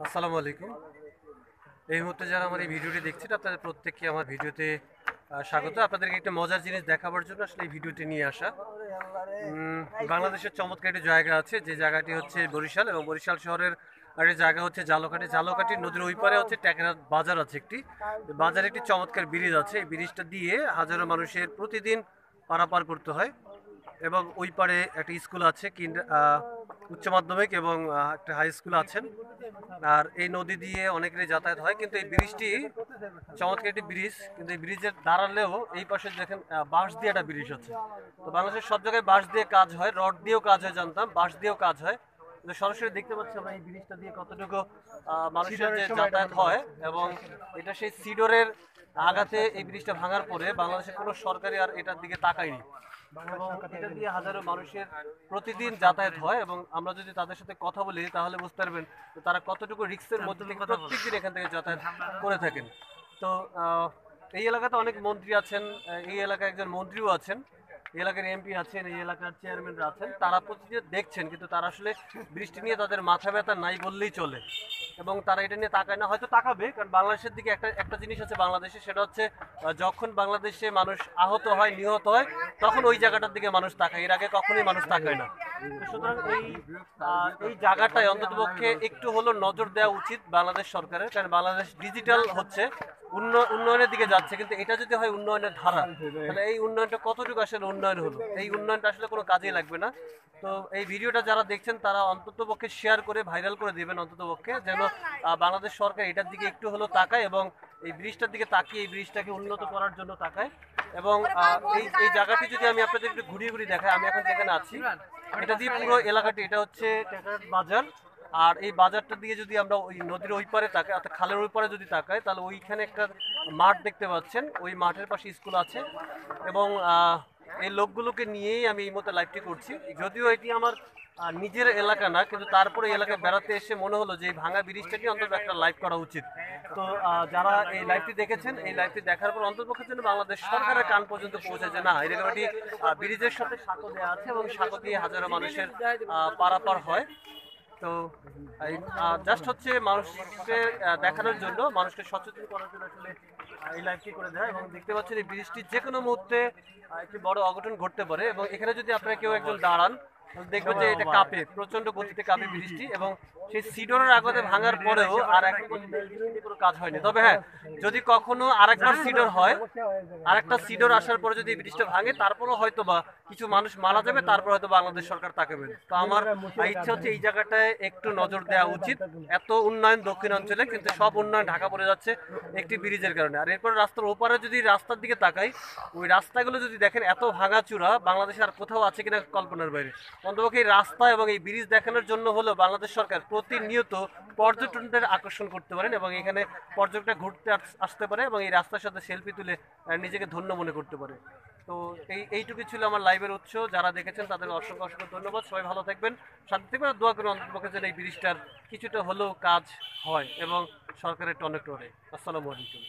আসসালামু আলাইকুম। এই মুহূর্তে যারা আমার এই ভিডিওটি দেখছেন আপনাদের প্রত্যেককে আমার ভিডিওতে স্বাগত। আপনাদেরকে একটা মজার জিনিস দেখাবার জন্য আসলে এই ভিডিওটি নিয়ে আসা। বাংলাদেশের চমৎকার একটি জায়গা আছে, যে জায়গাটি হচ্ছে বরিশাল, এবং বরিশাল শহরের আরেকটি জায়গা হচ্ছে ঝালকাঠি। ঝালকাঠি নদীর ওই পারে হচ্ছে টেকনাফ বাজার আছে একটি। বাজারে একটি চমৎকার ব্রিজ আছে। এই ব্রিজটা দিয়ে হাজারো মানুষের প্রতিদিন পারাপার করতে হয়। এবং ওই পারে একটা স্কুল আছে, উচ্চ মাধ্যমিক, এবং একটা হাই স্কুল আছেন। আর এই নদী দিয়ে অনেকেরই যাতায়াত হয়, কিন্তু এই ব্রিজটি চমৎকার একটি ব্রিজ, কিন্তু এই ব্রিজের দাঁড়ালেও এই পাশে দেখেন বাঁশ দিয়ে একটা ব্রিজ আছে। তো বাংলাদেশের সব জায়গায় বাঁশ দিয়ে কাজ হয়, রড দিয়েও কাজ হয় জানতাম, বাঁশ দিয়েও কাজ হয়, কিন্তু সরাসরি দেখতে পাচ্ছি আমরা এই ব্রিজটা দিয়ে কতটুকু মানুষের যে যাতায়াত হয়। এবং এটা সেই সিডরের আঘাতে এই ব্রিজটা ভাঙার পরে বাংলাদেশের কোনো সরকারি আর এটার দিকে তাকায়নি, এবং এটা দিয়ে হাজারো মানুষের প্রতিদিন যাতায়াত হয়। এবং আমরা যদি তাদের সাথে কথা বলি তাহলে বুঝতে পারবেন তারা কতটুকু রিস্কের মধ্যে থেকে প্রত্যেকদিন এখান থেকে যাতায়াত করে থাকেন। তো এই এলাকাতে অনেক মন্ত্রী আছেন, এই এলাকায় একজন মন্ত্রীও আছেন, এই এলাকার এমপি আছেন, এই এলাকার চেয়ারম্যানরা আছেন, তারা প্রতিদিন দেখছেন, কিন্তু তারা আসলে বৃষ্টি নিয়ে তাদের মাথা ব্যথা নাই বললেই চলে। এবং তারা এটা নিয়ে তাকায় না, হয়তো তাকাবে, কারণ বাংলাদেশের দিকে একটা একটা জিনিস আছে বাংলাদেশে, সেটা হচ্ছে যখন বাংলাদেশে মানুষ আহত হয়, নিহত হয়, তখন ওই জায়গাটার দিকে মানুষ তাকায়, এর আগে কখনোই মানুষ তাকায় না। তো সুতরাং এই জায়গাটায় অন্ততপক্ষে একটু হলো নজর দেওয়া উচিত বাংলাদেশ সরকারের, কারণ বাংলাদেশ ডিজিটাল হচ্ছে, উন্নয়নের দিকে যাচ্ছে, কিন্তু এটা যদি হয় উন্নয়নের ধারা, তাহলে এই উন্নয়নটা কতটুকু আসলে উন্নয়ন হলো? এই উন্নয়নটা আসলে কোনো কাজেই লাগবে না। তো এই ভিডিওটা যারা দেখছেন তারা অন্ততপক্ষে শেয়ার করে ভাইরাল করে দিবেন, অন্ততপক্ষে যেন বাংলাদেশ সরকার এটার দিকে একটু হলো তাকায়, এবং এই ব্রিজটার দিকে তাকিয়ে এই ব্রিজটাকে উন্নত করার জন্য তাকায়। এবং এই জায়গাটি যদি আমি আপনাদের একটু ঘুরিয়ে ঘুরিয়ে দেখাই, আমি এখন যেখানে আছি এটা দিয়ে পুরো এলাকাটি, এটা হচ্ছে টেকনাফ বাজার। আর এই বাজারটা দিয়ে যদি আমরা ওই নদীর ওই পারে তাকাই, অর্থাৎ খালের ওই পারে যদি তাকাই, তাহলে ওইখানে একটা মাঠ দেখতে পাচ্ছেন, ওই মাঠের পাশে স্কুল আছে। এবং এই লোকগুলোকে নিয়েই আমি এই মতো লাইভটি করছি, যদিও এটি আমার নিজের এলাকা না, কিন্তু তারপরে এই এলাকায় বেড়াতে এসে মনে হলো যে এই ভাঙা ব্রিজটা নিয়ে অন্তত একটা লাইভ করা উচিত। তো যারা এই লাইভটি দেখেছেন, এই লাইভটি দেখার পর অন্ততপক্ষের জন্য বাংলাদেশ সরকারের কান পর্যন্ত পৌঁছে যে না, এরকম একটি ব্রিজের সাথে সাঁকো দেওয়া আছে, এবং সাঁকো দিয়ে হাজারো মানুষের পারাপার হয়। তো জাস্ট হচ্ছে মানুষকে দেখানোর জন্য, মানুষকে সচেতন করার জন্য আসলে এই লাইভটি করে দেয়। এবং দেখতে পাচ্ছেন এই বৃষ্টি যে কোনো মুহূর্তে একটি বড় অঘটন ঘটতে পারে, এবং এখানে যদি আপনারা কেউ একজন দাঁড়ান দেখবেন যে এটা কাঁপে, প্রচন্ড গতিতে কাঁপে বৃষ্টি, এবং সেই সিডরের আগতে ভাঙার পরেও আর এখন কোনো কাজ হয়নি। তবে হ্যাঁ, যদি কখনো আরেকবার সিডর হয়, আরেকটা সিডর আসার পরে যদি বৃষ্টিটা ভাঙে, তারপরও হয়তো বা কিছু মানুষ মারা যাবে, তারপর হয়তো বাংলাদেশ সরকার তাকাবে। তো আমার ইচ্ছা হচ্ছে এই জায়গাটায় একটু নজর দেওয়া উচিত। এত উন্নয়ন দক্ষিণ অঞ্চলে, কিন্তু সব উন্নয়ন ঢাকা পড়ে যাচ্ছে একটি ব্রিজের কারণে। আর এরপর রাস্তার ওপারে যদি রাস্তার দিকে তাকাই, ওই রাস্তাগুলো যদি দেখেন এত ভাঙাচুরা, বাংলাদেশে আর কোথাও আছে কিনা কল্পনার বাইরে। অন্তপক্ষে এই রাস্তা এবং এই ব্রিজ দেখানোর জন্য হলো বাংলাদেশ সরকার প্রতিনিয়ত পর্যটনদের আকর্ষণ করতে পারেন, এবং এখানে পর্যটকরা ঘুরতে আসতে পারে, এবং এই রাস্তার সাথে সেলফি তুলে নিজেকে ধন্য মনে করতে পারে। তো এইটুকু ছিল আমার লাইভের উৎস। যারা দেখেছেন তাদের অসংখ্য অসংখ্য ধন্যবাদ। সবাই ভালো থাকবেন, শান্তি থাকবেন, আর দোয়া করুন অন্তপক্ষে যেন এই ব্রিজটার কিছুটা হলেও কাজ হয় এবং সরকারের টনক নড়ে। আসসালামু আলাইকুম।